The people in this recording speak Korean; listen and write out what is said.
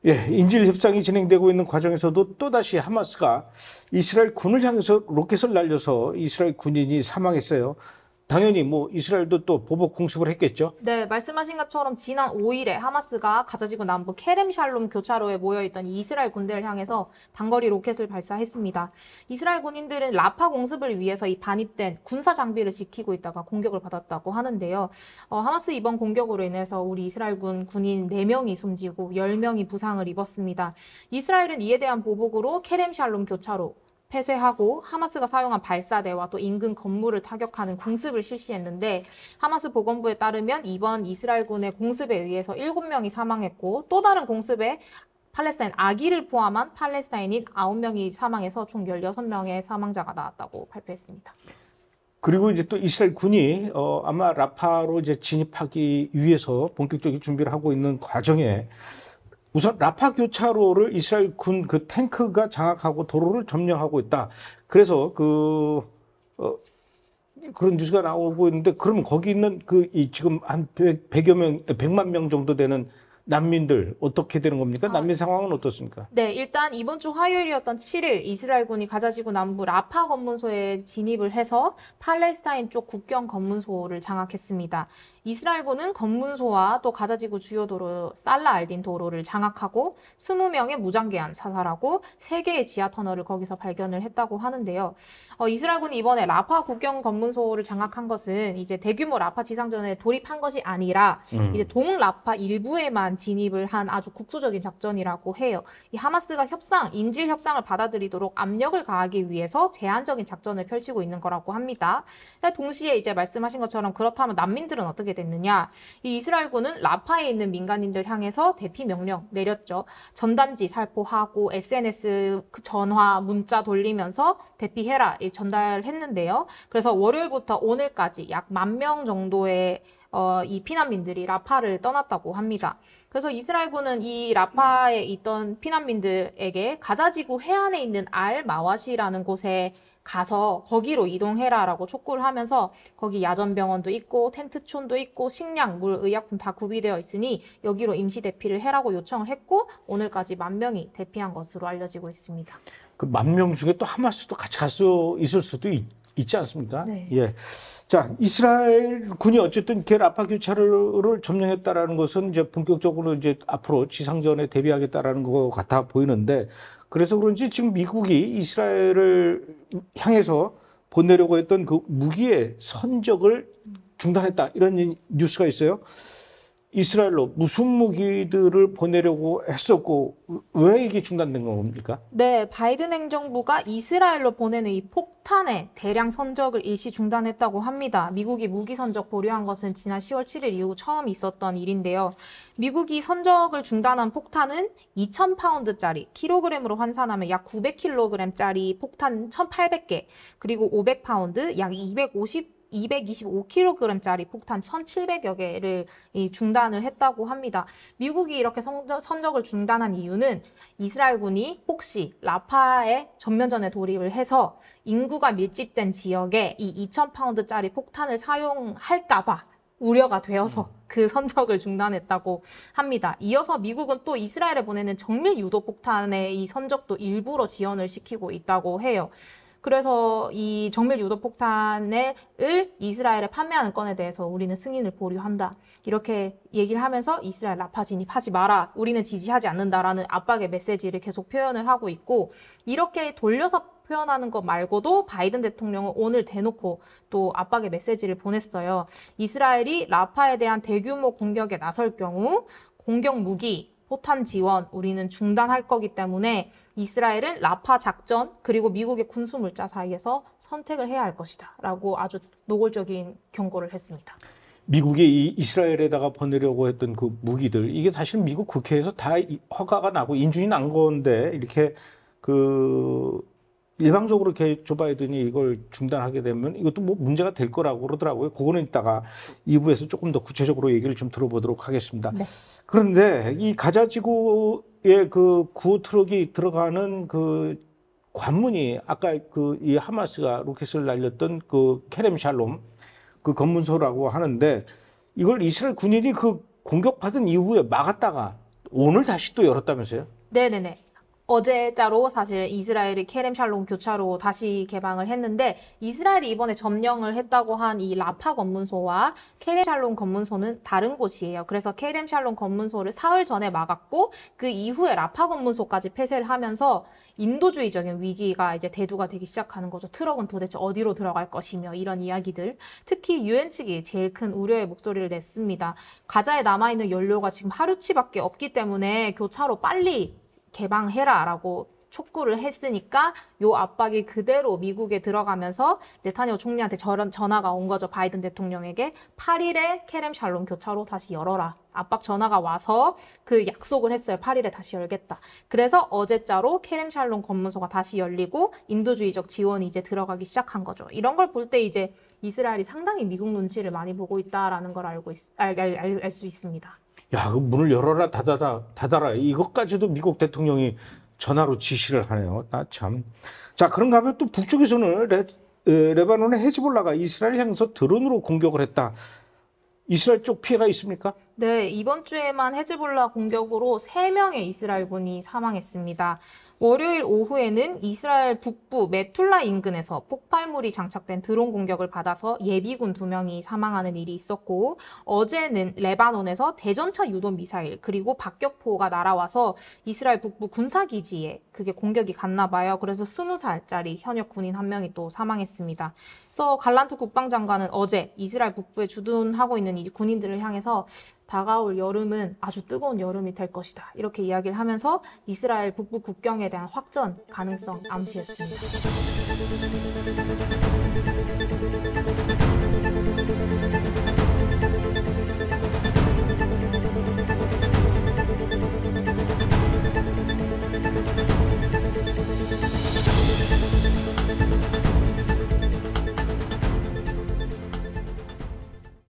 예, 인질 협상이 진행되고 있는 과정에서도 또다시 하마스가 이스라엘 군을 향해서 로켓을 날려서 이스라엘 군인이 사망했어요. 당연히 뭐 이스라엘도 또 보복 공습을 했겠죠. 네, 말씀하신 것처럼 지난 5일에 하마스가 가자지구 남부 케렘 샬롬 교차로에 모여있던 이스라엘 군대를 향해서 단거리 로켓을 발사했습니다. 이스라엘 군인들은 라파 공습을 위해서 이 반입된 군사 장비를 지키고 있다가 공격을 받았다고 하는데요. 하마스 이번 공격으로 인해서 우리 이스라엘군 군인 4명이 숨지고 10명이 부상을 입었습니다. 이스라엘은 이에 대한 보복으로 케렘 샬롬 교차로 폐쇄하고 하마스가 사용한 발사대와 또 인근 건물을 타격하는 공습을 실시했는데 하마스 보건부에 따르면 이번 이스라엘군의 공습에 의해서 7명이 사망했고 또 다른 공습에 팔레스타인 아기를 포함한 팔레스타인인 9명이 사망해서 총 16명의 사망자가 나왔다고 발표했습니다. 그리고 이제 또 이스라엘 군이 아마 라파로 이제 진입하기 위해서 본격적인 준비를 하고 있는 과정에 우선 라파 교차로를 이스라엘 군 그 탱크가 장악하고 도로를 점령하고 있다. 그래서 그런 뉴스가 나오고 있는데 그러면 거기 있는 지금 한 100여 명, 100만 명 정도 되는 난민들 어떻게 되는 겁니까? 난민 상황은 어떻습니까? 네, 일단 이번 주 화요일이었던 7일 이스라엘군이 가자지구 남부 라파 검문소에 진입을 해서 팔레스타인 쪽 국경 검문소를 장악했습니다. 이스라엘군은 검문소와 또 가자지구 주요 도로 살라 알딘 도로를 장악하고 20명의 무장기한 사살하고 3개의 지하 터널을 거기서 발견을 했다고 하는데요. 이스라엘군이 이번에 라파 국경 검문소를 장악한 것은 이제 대규모 라파 지상전에 돌입한 것이 아니라 이제 동라파 일부에만 진입을 한 아주 국소적인 작전이라고 해요. 이 하마스가 인질 협상을 받아들이도록 압력을 가하기 위해서 제한적인 작전을 펼치고 있는 거라고 합니다. 동시에 이제 말씀하신 것처럼 그렇다면 난민들은 어떻게 됐느냐? 이 이스라엘군은 라파에 있는 민간인들 향해서 대피 명령 내렸죠. 전단지 살포하고 SNS 전화, 문자 돌리면서 대피해라 전달했는데요. 그래서 월요일부터 오늘까지 약 10,000명 정도의 이 피난민들이 라파를 떠났다고 합니다. 그래서 이스라엘군은 이 라파에 있던 피난민들에게 가자지구 해안에 있는 알 마와시라는 곳에 가서 거기로 이동해라라고 촉구를 하면서 거기 야전병원도 있고 텐트촌도 있고 식량, 물, 의약품 다 구비되어 있으니 여기로 임시 대피를 해라고 요청을 했고 오늘까지 10,000명이 대피한 것으로 알려지고 있습니다. 그 10,000명 중에 또 하마스도 같이 갈 수 있을 수도 있지 않습니까? 네. 예. 자, 이스라엘 군이 어쨌든 라파 교차로를 점령했다라는 것은 이제 본격적으로 이제 앞으로 지상전에 대비하겠다라는 것 같아 보이는데 그래서 그런지 지금 미국이 이스라엘을 향해서 보내려고 했던 그 무기의 선적을 중단했다. 이런 뉴스가 있어요. 이스라엘로 무슨 무기들을 보내려고 했었고 왜 이게 중단된 겁니까? 네, 바이든 행정부가 이스라엘로 보내는 이 폭탄의 대량 선적을 일시 중단했다고 합니다. 미국이 무기 선적 보류한 것은 지난 10월 7일 이후 처음 있었던 일인데요. 미국이 선적을 중단한 폭탄은 2,000파운드짜리, 킬로그램으로 환산하면 약 900kg짜리 폭탄 1,800개, 그리고 500파운드, 약 225kg짜리 폭탄 1,700여 개를 중단을 했다고 합니다. 미국이 이렇게 선적을 중단한 이유는 이스라엘군이 혹시 라파에 전면전에 돌입을 해서 인구가 밀집된 지역에 이 2,000파운드짜리 폭탄을 사용할까봐 우려가 되어서 그 선적을 중단했다고 합니다. 이어서 미국은 또 이스라엘에 보내는 정밀 유도 폭탄의 이 선적도 일부러 지연을 시키고 있다고 해요. 그래서 이 정밀 유도 폭탄을 이스라엘에 판매하는 건에 대해서 우리는 승인을 보류한다. 이렇게 얘기를 하면서 이스라엘 라파 진입하지 마라. 우리는 지지하지 않는다라는 압박의 메시지를 계속 표현을 하고 있고 이렇게 돌려서 표현하는 것 말고도 바이든 대통령은 오늘 대놓고 또 압박의 메시지를 보냈어요. 이스라엘이 라파에 대한 대규모 공격에 나설 경우 공격 무기, 포탄 지원 우리는 중단할 거기 때문에 이스라엘은 라파 작전 그리고 미국의 군수 물자 사이에서 선택을 해야 할 것이다 라고 아주 노골적인 경고를 했습니다. 미국이 이스라엘에다가 보내려고 했던 그 무기들 이게 사실 미국 국회에서 다 허가가 나고 인준이 난 건데 이렇게 일방적으로 이렇게 조 바이든이 이걸 중단하게 되면 이것도 뭐 문제가 될 거라고 그러더라고요. 그거는 이따가 2부에서 조금 더 구체적으로 얘기를 좀 들어보도록 하겠습니다. 네. 그런데 이 가자지구의 그 구호 트럭이 들어가는 그 관문이 아까 이 하마스가 로켓을 날렸던 그 케렘 샬롬 그 검문소라고 하는데 이걸 이스라엘 군인이 그 공격받은 이후에 막았다가 오늘 다시 또 열었다면서요? 네네네. 어제자로 사실 이스라엘이 케렘 샬롬 교차로 다시 개방을 했는데 이스라엘이 이번에 점령을 했다고 한 이 라파 검문소와 케렘 샬롬 검문소는 다른 곳이에요. 그래서 케렘 샬롬 검문소를 사흘 전에 막았고 그 이후에 라파 검문소까지 폐쇄를 하면서 인도주의적인 위기가 이제 대두가 되기 시작하는 거죠. 트럭은 도대체 어디로 들어갈 것이며 이런 이야기들. 특히 유엔 측이 제일 큰 우려의 목소리를 냈습니다. 가자에 남아있는 연료가 지금 하루치밖에 없기 때문에 교차로 빨리 개방해라라고 촉구를 했으니까 요 압박이 그대로 미국에 들어가면서 네타냐후 총리한테 전화가 온 거죠. 바이든 대통령에게 8일에 케렘 샬롬 교차로 다시 열어라. 압박 전화가 와서 그 약속을 했어요. 8일에 다시 열겠다. 그래서 어제자로 케렘 샬롬 검문소가 다시 열리고 인도주의적 지원이 이제 들어가기 시작한 거죠. 이런 걸 볼 때 이제 이스라엘이 상당히 미국 눈치를 많이 보고 있다라는 걸 알 수 있습니다. 야, 그 문을 열어라 닫아라 이것까지도 미국 대통령이 전화로 지시를 하네요. 나 참. 자, 그런가 하면 또 북쪽에서는 레바논의 헤즈볼라가 이스라엘 향해서 드론으로 공격을 했다. 이스라엘 쪽 피해가 있습니까? 네, 이번 주에만 헤즈볼라 공격으로 3명의 이스라엘군이 사망했습니다. 월요일 오후에는 이스라엘 북부 메툴라 인근에서 폭발물이 장착된 드론 공격을 받아서 예비군 2명이 사망하는 일이 있었고 어제는 레바논에서 대전차 유도 미사일 그리고 박격포가 날아와서 이스라엘 북부 군사기지에 그게 공격이 갔나 봐요. 그래서 20살짜리 현역 군인 1명이 또 사망했습니다. 그래서 갈란트 국방장관은 어제 이스라엘 북부에 주둔하고 있는 이 군인들을 향해서 다가올 여름은 아주 뜨거운 여름이 될 것이다. 이렇게 이야기를 하면서 이스라엘 북부 국경에 대한 확전 가능성 암시했습니다.